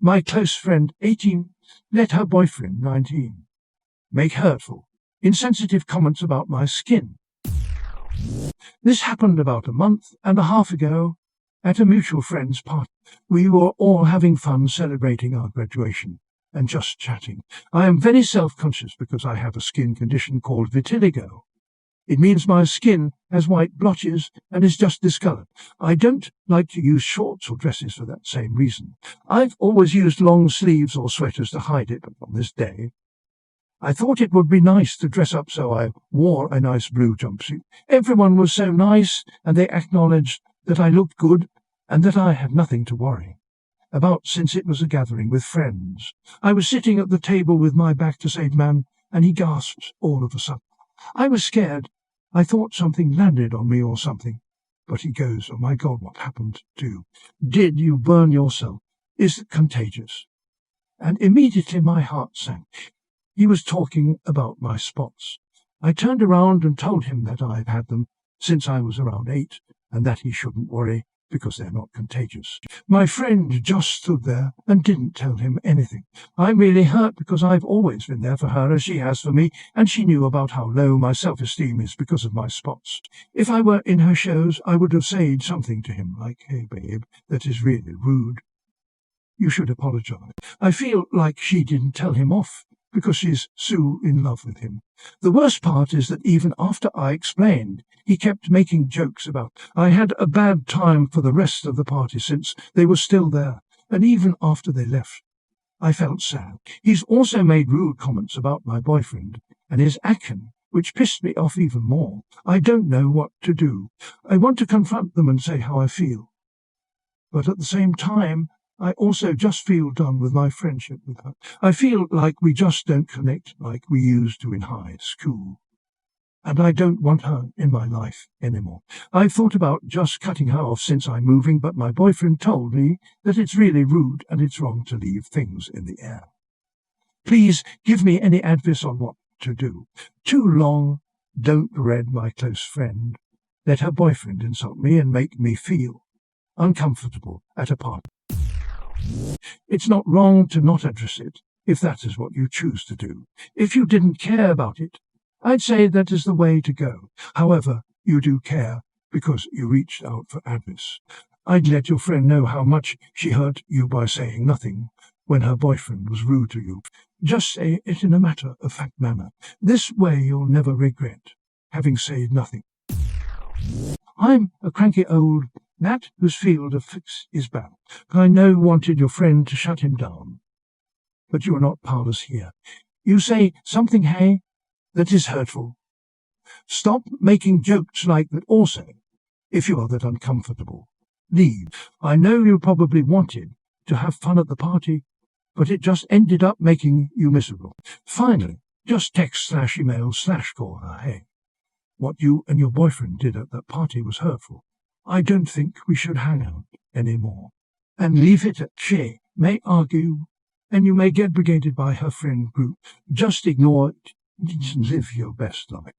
My close friend 18 let her boyfriend 19 make hurtful, insensitive comments about my skin. This happened about a month and a half ago at a mutual friend's party. We were all having fun celebrating our graduation and just chatting. I am very self-conscious because I have a skin condition called vitiligo. It means my skin has white blotches and is just discolored. I don't like to use shorts or dresses for that same reason. I've always used long sleeves or sweaters to hide it, but on this day, I thought it would be nice to dress up, so I wore a nice blue jumpsuit. Everyone was so nice, and they acknowledged that I looked good and that I had nothing to worry about since it was a gathering with friends. I was sitting at the table with my back to said man, and he gasped all of a sudden. I was scared. I thought something landed on me or something. But he goes, "Oh my God, what happened to you? Did you burn yourself? Is it contagious?" And immediately my heart sank. He was talking about my spots. I turned around and told him that I've had them since I was around 8, and that he shouldn't worry because they're not contagious. My friend just stood there and didn't tell him anything. I'm really hurt because I've always been there for her as she has for me, and she knew about how low my self-esteem is because of my spots. If I were in her shows, I would have said something to him like, "Hey babe, that is really rude. You should apologize." I feel like she didn't tell him off because she's so in love with him. The worst part is that even after I explained, he kept making jokes about I had a bad time for the rest of the party since they were still there, and even after they left, I felt sad. He's also made rude comments about my boyfriend and his acne, which pissed me off even more. I don't know what to do. I want to confront them and say how I feel, but at the same time, I also just feel done with my friendship with her. I feel like we just don't connect like we used to in high school. And I don't want her in my life anymore. I've thought about just cutting her off since I'm moving, but my boyfriend told me that it's really rude and it's wrong to leave things in the air. Please give me any advice on what to do. Too long, don't read my close friend. Let her boyfriend insult me and make me feel uncomfortable at a party. It's not wrong to not address it, if that is what you choose to do. If you didn't care about it, I'd say that is the way to go. However, you do care because you reached out for advice. I'd let your friend know how much she hurt you by saying nothing when her boyfriend was rude to you. Just say it in a matter-of-fact manner. This way you'll never regret having said nothing. I'm a cranky old Nat whose field of fix is bad. I know you wanted your friend to shut him down, but you are not powerless here. You say something, hey, that is hurtful. Stop making jokes like that also. If you are that uncomfortable, leave. I know you probably wanted to have fun at the party, but it just ended up making you miserable. Finally, just text/email/call her, hey, what you and your boyfriend did at that party was hurtful. I don't think we should hang out anymore. And leave it at she may argue, and you may get brigaded by her friend group. Just ignore it and live your best life.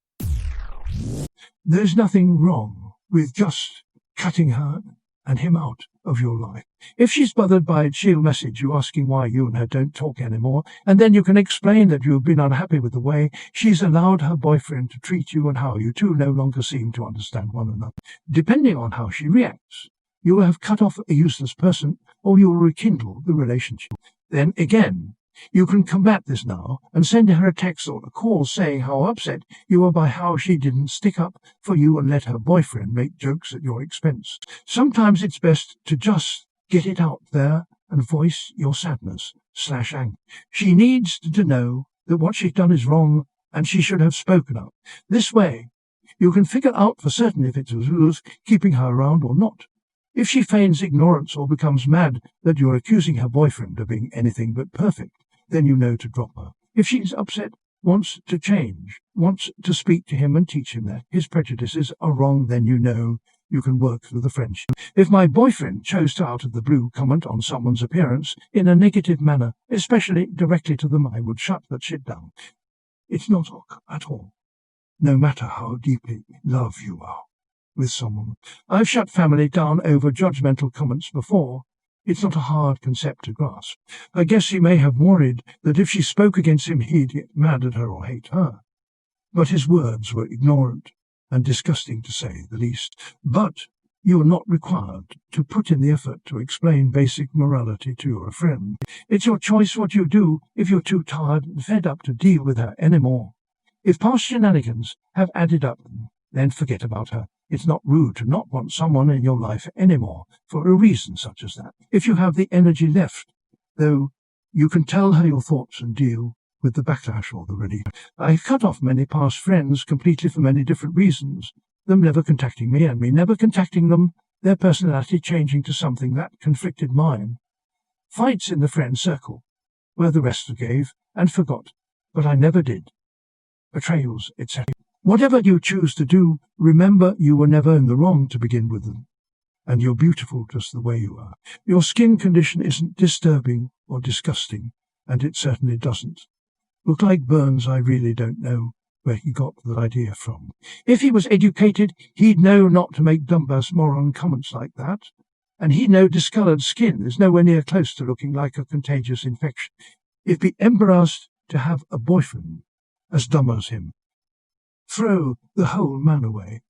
There's nothing wrong with just cutting her and him out of your life. If she's bothered by it, she'll message you asking why you and her don't talk anymore, and then you can explain that you've been unhappy with the way she's allowed her boyfriend to treat you and how you two no longer seem to understand one another. Depending on how she reacts, you will have cut off a useless person or you will rekindle the relationship. Then again, you can combat this now and send her a text or a call saying how upset you are by how she didn't stick up for you and let her boyfriend make jokes at your expense. Sometimes it's best to just get it out there and voice your sadness/anger. She needs to know that what she's done is wrong and she should have spoken up. This way, you can figure out for certain if it's worth keeping her around or not. If she feigns ignorance or becomes mad that you're accusing her boyfriend of being anything but perfect, then you know to drop her. If she's upset, wants to change, wants to speak to him and teach him that his prejudices are wrong, then you know you can work through the friendship. If my boyfriend chose to out of the blue comment on someone's appearance in a negative manner, especially directly to them, I would shut that shit down. It's not at all, no matter how deeply in love you are with someone. I've shut family down over judgmental comments before, It's not a hard concept to grasp. I guess she may have worried that if she spoke against him he'd get mad at her or hate her. But his words were ignorant and disgusting to say the least. But you are not required to put in the effort to explain basic morality to your friend. It's your choice what you do if you're too tired and fed up to deal with her anymore. If past shenanigans have added up, then forget about her. It's not rude to not want someone in your life anymore for a reason such as that. If you have the energy left, though, you can tell her your thoughts and deal with the backlash already. I've cut off many past friends completely for many different reasons. Them never contacting me and me never contacting them, their personality changing to something that conflicted mine. Fights in the friend circle, where the rest forgave and forgot, but I never did. Betrayals, etc. Whatever you choose to do, remember you were never in the wrong to begin with them. And you're beautiful just the way you are. Your skin condition isn't disturbing or disgusting, and it certainly doesn't look like burns. I really don't know where he got that idea from. If he was educated, he'd know not to make dumbass moron comments like that. And he'd know discolored skin is nowhere near close to looking like a contagious infection. It'd be embarrassed to have a boyfriend as dumb as him. Throw the whole man away.